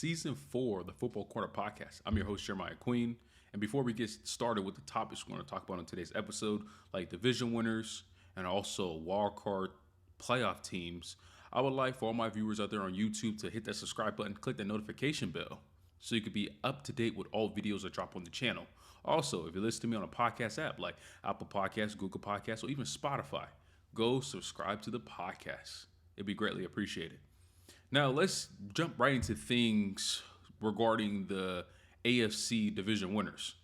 Season 4 of the Football Corner Podcast. I'm your host, Jeremiah Queen. And before we get started with the topics we're going to talk about on today's episode, like division winners and also wild card playoff teams, I would like for all my viewers out there on YouTube to hit that subscribe button, click that notification bell, so you can be up to date with all videos that drop on the channel. Also, if you listen to me on a podcast app like Apple Podcasts, Google Podcasts, or even Spotify, go subscribe to the podcast. It'd be greatly appreciated. Now, let's jump right into things regarding the AFC division winners.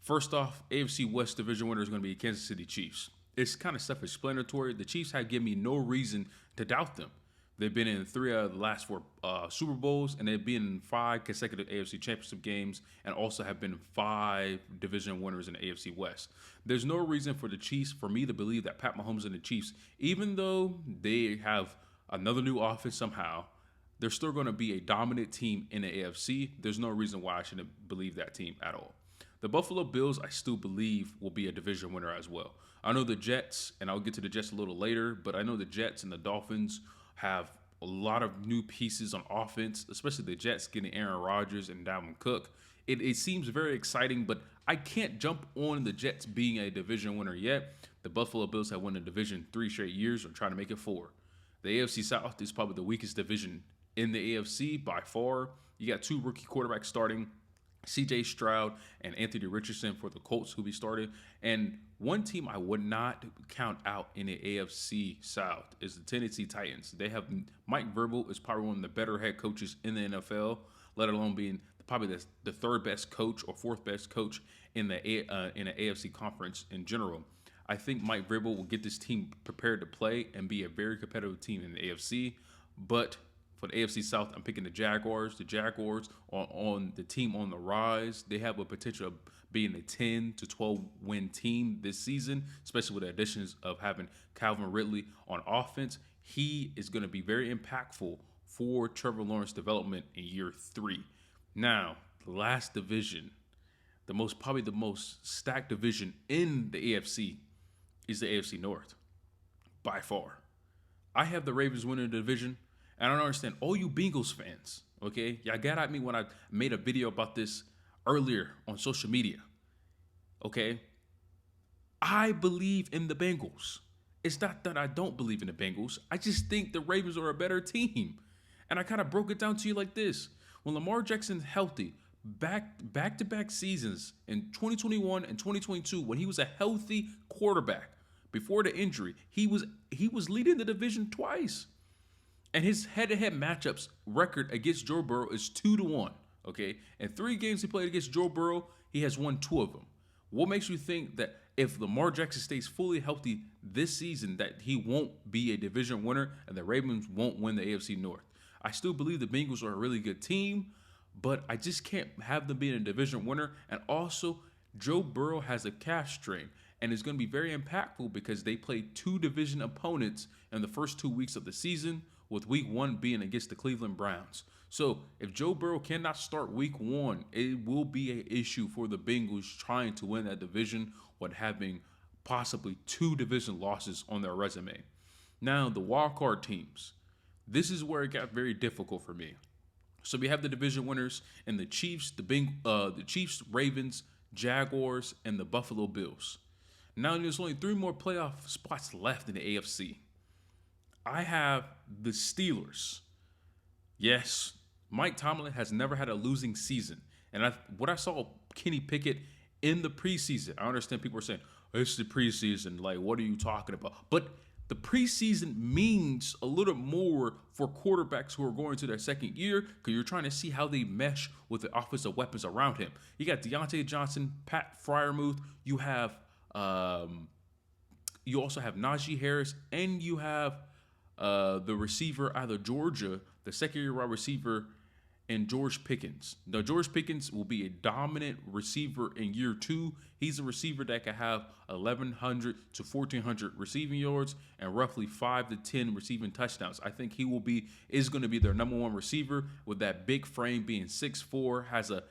First off, AFC West division winner is going to be Kansas City Chiefs. It's kind of self-explanatory. The Chiefs have given me no reason to doubt them. They've been in 3 out of the last 4 Super Bowls, and they've been in 5 consecutive AFC Championship games, and also have been 5 division winners in the AFC West. There's no reason for the Chiefs, for me to believe that Pat Mahomes and the Chiefs, even though they have another new offense somehow, they're still going to be a dominant team in the AFC. There's no reason why I shouldn't believe that team at all. The Buffalo Bills, I still believe, will be a division winner as well. I know the Jets, and I'll get to the Jets a little later, but I know the Jets and the Dolphins have a lot of new pieces on offense, especially the Jets getting Aaron Rodgers and Dalvin Cook. It seems very exciting, but I can't jump on the Jets being a division winner yet. The Buffalo Bills have won the division 3 straight years. Or trying to make it 4. The AFC South is probably the weakest division in the AFC by far. You got 2 rookie quarterbacks starting, C.J. Stroud and Anthony Richardson for the Colts, who be started. And one team I would not count out in the AFC South is the Tennessee Titans. They have Mike Vrabel is probably one of the better head coaches in the NFL, let alone being probably the 3rd best coach or 4th best coach in the AFC conference in general. I think Mike Vrabel will get this team prepared to play and be a very competitive team in the AFC. But for the AFC South, I'm picking the Jaguars. The Jaguars are on the team on the rise. They have a potential of being a 10 to 12 win team this season, especially with the additions of having Calvin Ridley on offense. He is going to be very impactful for Trevor Lawrence's development in year 3. Now, the last division, probably the most stacked division in the AFC is the AFC North, by far. I have the Ravens winning the division, and I don't understand all you Bengals fans, okay? Y'all got at me when I made a video about this earlier on social media, okay? I believe in the Bengals. It's not that I don't believe in the Bengals. I just think the Ravens are a better team. And I kind of broke it down to you like this. When Lamar Jackson's healthy, back-to-back seasons in 2021 and 2022, when he was a healthy quarterback before the injury, he was leading the division twice. And his head-to-head matchups record against Joe Burrow is 2-1. Okay, in 3 games he played against Joe Burrow, he has won 2 of them. What makes you think that if Lamar Jackson stays fully healthy this season, that he won't be a division winner and the Ravens won't win the AFC North? I still believe the Bengals are a really good team, but I just can't have them being a division winner. And also, Joe Burrow has a calf strain, and it's going to be very impactful because they played 2 division opponents in the first 2 weeks of the season, with week 1 being against the Cleveland Browns. So if Joe Burrow cannot start week 1, it will be an issue for the Bengals trying to win that division with having possibly 2 division losses on their resume. Now, the wildcard teams. This is where it got very difficult for me. So we have the division winners and the Chiefs, the Chiefs, Ravens, Jaguars, and the Buffalo Bills. Now there's only 3 more playoff spots left in the AFC. I have the Steelers. Yes, Mike Tomlin has never had a losing season. And what I saw Kenny Pickett in the preseason, I understand people are saying, it's the preseason, like, what are you talking about? But the preseason means a little more for quarterbacks who are going to their second year, because you're trying to see how they mesh with the offensive weapons around him. You got Deontay Johnson, Pat Freiermuth. You have, you also have Najee Harris, and you have the receiver out of Georgia, the second-year wide receiver, and George Pickens. Now, George Pickens will be a dominant receiver in year 2. He's a receiver that can have 1,100 to 1,400 receiving yards and roughly 5 to 10 receiving touchdowns. I think he is going to be their number 1 receiver with that big frame, being 6'4", has a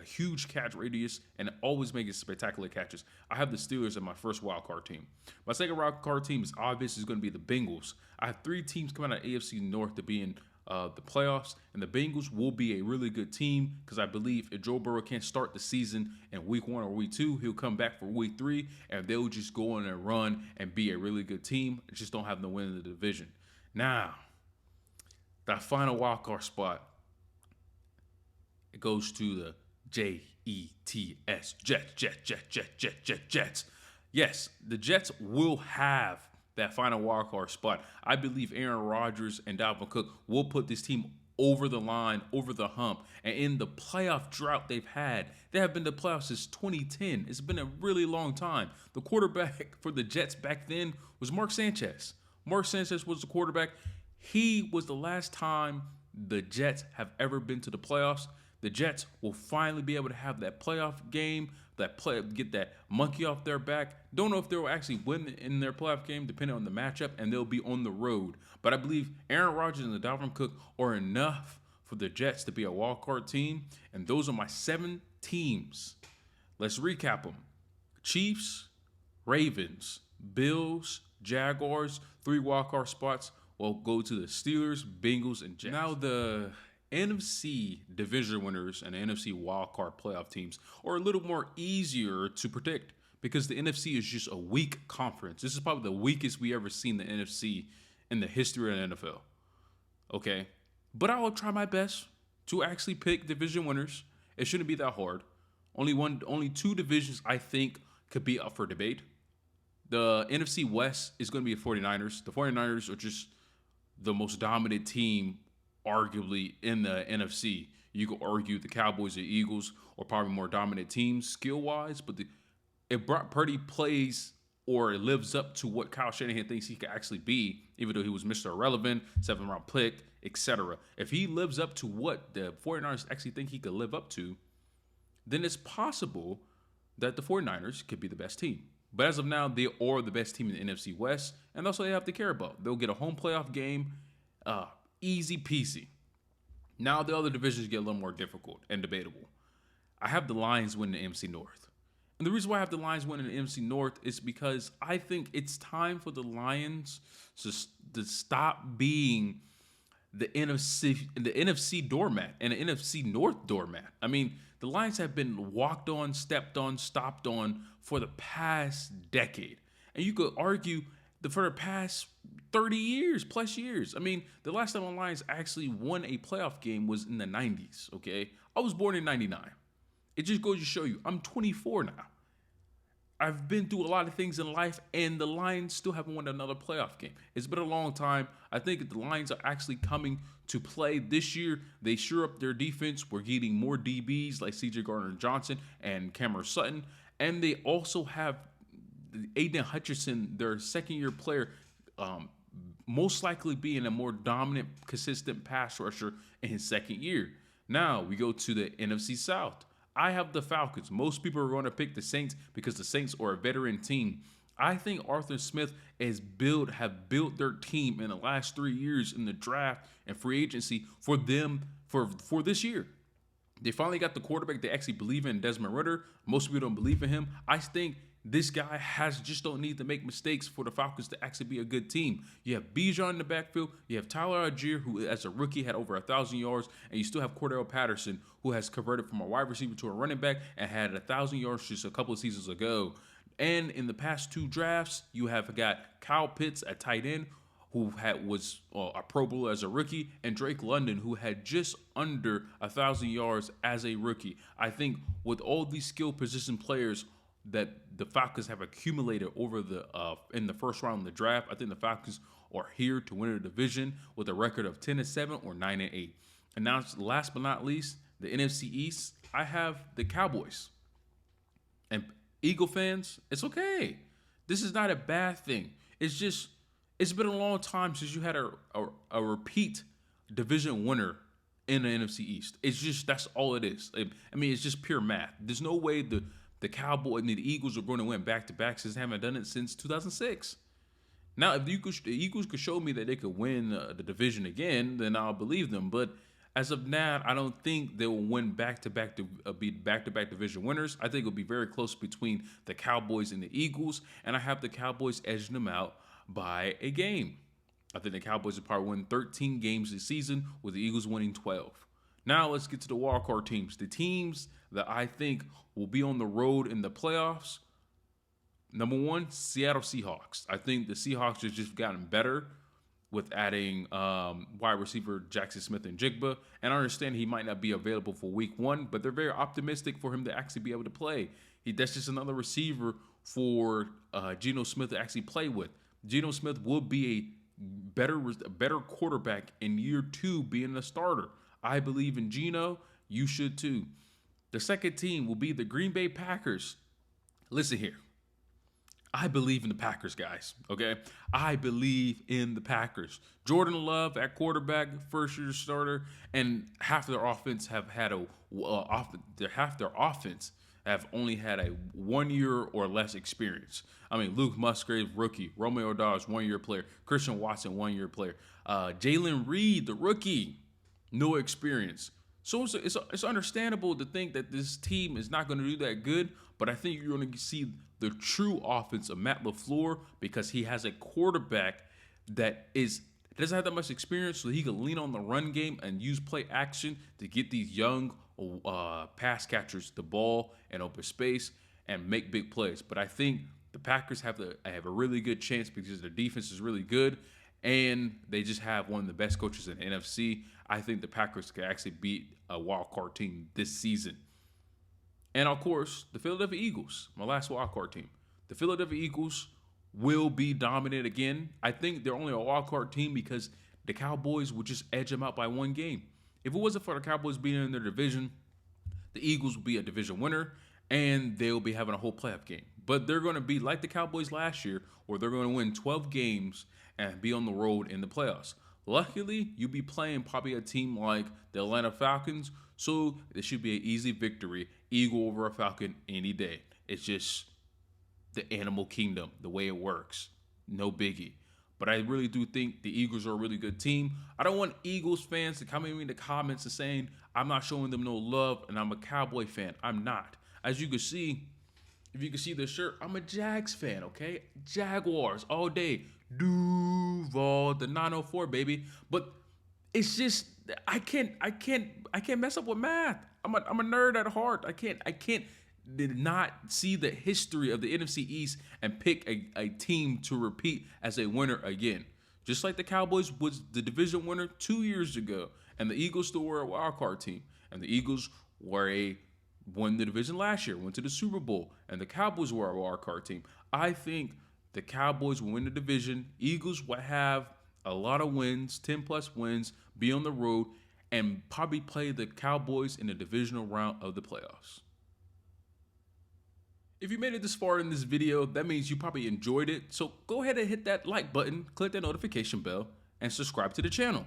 huge catch radius, and always making spectacular catches. I have the Steelers in my first wild card team. My second wild card team is obvious. Is going to be the Bengals. I have 3 teams coming out of AFC North to be in the playoffs, and the Bengals will be a really good team because I believe if Joe Burrow can't start the season in week 1 or week 2, he'll come back for week 3, and they'll just go on and run and be a really good team. Just don't have no win in the division. Now, that final wild card spot, it goes to the Jets, Jets. Yes, the Jets will have that final wild card spot. I believe Aaron Rodgers and Dalvin Cook will put this team over the line, over the hump. And in the playoff drought they've had, they have been to playoffs since 2010. It's been a really long time. The quarterback for the Jets back then was Mark Sanchez. Mark Sanchez was the quarterback. He was the last time the Jets have ever been to the playoffs. The Jets will finally be able to have that playoff game, get that monkey off their back. Don't know if they'll actually win in their playoff game, depending on the matchup, and they'll be on the road. But I believe Aaron Rodgers and Dalvin Cook are enough for the Jets to be a wild card team, and those are my 7 teams. Let's recap them: Chiefs, Ravens, Bills, Jaguars. 3 wild card spots will go to the Steelers, Bengals, and Jets. Now the NFC division winners and the NFC wildcard playoff teams are a little more easier to predict because the NFC is just a weak conference. This is probably the weakest we ever seen the NFC in the history of the NFL. Okay, but I will try my best to actually pick division winners. It shouldn't be that hard. Only 2 divisions I think could be up for debate. The NFC West is going to be the 49ers. The 49ers are just the most dominant team arguably in the NFC. You could argue the Cowboys or Eagles are probably more dominant teams skill-wise, but if Brock Purdy plays or lives up to what Kyle Shanahan thinks he could actually be, even though he was Mr. Irrelevant, 7th-round pick, etc. If he lives up to what the 49ers actually think he could live up to, then it's possible that the 49ers could be the best team. But as of now, they are the best team in the NFC West, and that's all they have to care about. They'll get a home playoff game, easy peasy. Now the other divisions get a little more difficult and debatable. I have the Lions winning the NFC North. And the reason why I have the Lions winning the NFC North is because I think it's time for the Lions to stop being the NFC doormat and the NFC North doormat. I mean, the Lions have been walked on, stepped on, stopped on for the past decade. And you could argue that for the past 30 years, plus years. I mean, the last time the Lions actually won a playoff game was in the 90s, okay? I was born in 99. It just goes to show you, I'm 24 now. I've been through a lot of things in life, and the Lions still haven't won another playoff game. It's been a long time. I think if the Lions are actually coming to play this year, they sure up their defense. We're getting more DBs like C.J. Gardner-Johnson and Cameron Sutton, and they also have Aiden Hutchinson, their second-year player, most likely being a more dominant, consistent pass rusher in his second year. Now we go to the NFC South. I have the Falcons. Most people are going to pick the Saints because the Saints are a veteran team. I think Arthur Smith have built their team in the last 3 years in the draft and free agency for them for this year. They finally got the quarterback they actually believe in, Desmond Ridder. Most people don't believe in him. I think this guy just don't need to make mistakes for the Falcons to actually be a good team. You have Bijan in the backfield. You have Tyler Algier, who as a rookie had over 1,000 yards. And you still have Cordell Patterson, who has converted from a wide receiver to a running back and had 1,000 yards just a couple of seasons ago. And in the past 2 drafts, you have got Kyle Pitts at tight end, who was a Pro Bowler as a rookie, and Drake London, who had just under 1,000 yards as a rookie. I think with all these skill position players that the Falcons have accumulated over in the first round of the draft, I think the Falcons are here to win a division with a record of 10-7 or 9-8. And now, last but not least, the NFC East. I have the Cowboys. And Eagle fans, it's okay. This is not a bad thing. It's been a long time since you had a repeat division winner in the NFC East. That's all it is. I mean, it's just pure math. There's no way the Cowboys and the Eagles are going to win back-to-back since they haven't done it since 2006. Now, if the Eagles could show me that they could win the division again, then I'll believe them. But as of now, I don't think they will win back-to-back to be back-to-back division winners. I think it'll be very close between the Cowboys and the Eagles, and I have the Cowboys edging them out by a game. I think the Cowboys will probably win 13 games this season, with the Eagles winning 12. Now let's get to the wildcard teams. The teams that I think will be on the road in the playoffs. Number one, Seattle Seahawks. I think the Seahawks have just gotten better with adding wide receiver Jackson Smith and Jigba. And I understand he might not be available for week one, but they're very optimistic for him to actually be able to play. That's just another receiver for Geno Smith to actually play with. Geno Smith will be a better quarterback in year 2 being a starter. I believe in Geno. You should too. The second team will be the Green Bay Packers. Listen here. I believe in the Packers, guys, okay? I believe in the Packers. Jordan Love at quarterback, first-year starter, and half their offense have only had a 1 year or less experience. I mean, Luke Musgrave, rookie. Romeo Dobbs, 1 year player. Christian Watson, 1 year player. Jalen Reed, the rookie, no experience. So it's understandable to think that this team is not going to do that good, but I think you're going to see the true offense of Matt LaFleur because he has a quarterback that doesn't have that much experience, so he can lean on the run game and use play action to get these young pass catchers the ball and open space and make big plays. But I think the Packers have a really good chance because their defense is really good, and they just have one of the best coaches in the NFC. I think the Packers can actually beat a wild card team this season. And, of course, the Philadelphia Eagles, my last wild card team. The Philadelphia Eagles will be dominant again. I think they're only a wild card team because the Cowboys would just edge them out by 1 game. If it wasn't for the Cowboys being in their division, the Eagles would be a division winner, and they'll be having a whole playoff game. But they're going to be like the Cowboys last year, where they're going to win 12 games and be on the road in the playoffs. Luckily, you'll be playing probably a team like the Atlanta Falcons, so it should be an easy victory. Eagle over a Falcon any day. It's just the animal kingdom, the way it works. No biggie. But I really do think the Eagles are a really good team. I don't want Eagles fans to come in the comments and saying I'm not showing them no love and I'm a Cowboy fan. I'm not. As you can see, if you can see this shirt, I'm a Jags fan, okay? Jaguars all day. Duval, the 904, baby. But it's just I can't mess up with math. I'm a nerd at heart. I can't not see the history of the NFC East and pick a team to repeat as a winner again. Just like the Cowboys was the division winner 2 years ago, and the Eagles still were a wild card team, and the Eagles won the division last year, went to the Super Bowl, and the Cowboys were a wild card team. I think the Cowboys will win the division. Eagles will have a lot of wins, 10-plus wins, be on the road, and probably play the Cowboys in the divisional round of the playoffs. If you made it this far in this video, that means you probably enjoyed it. So go ahead and hit that like button, click that notification bell, and subscribe to the channel.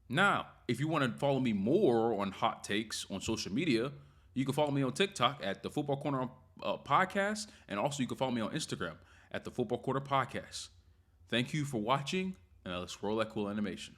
Now, if you want to follow me more on hot takes on social media, you can follow me on TikTok at the Football Corner Podcast, and also you can follow me on Instagram at the Football Corner Podcast. Thank you for watching, and let's roll that cool animation.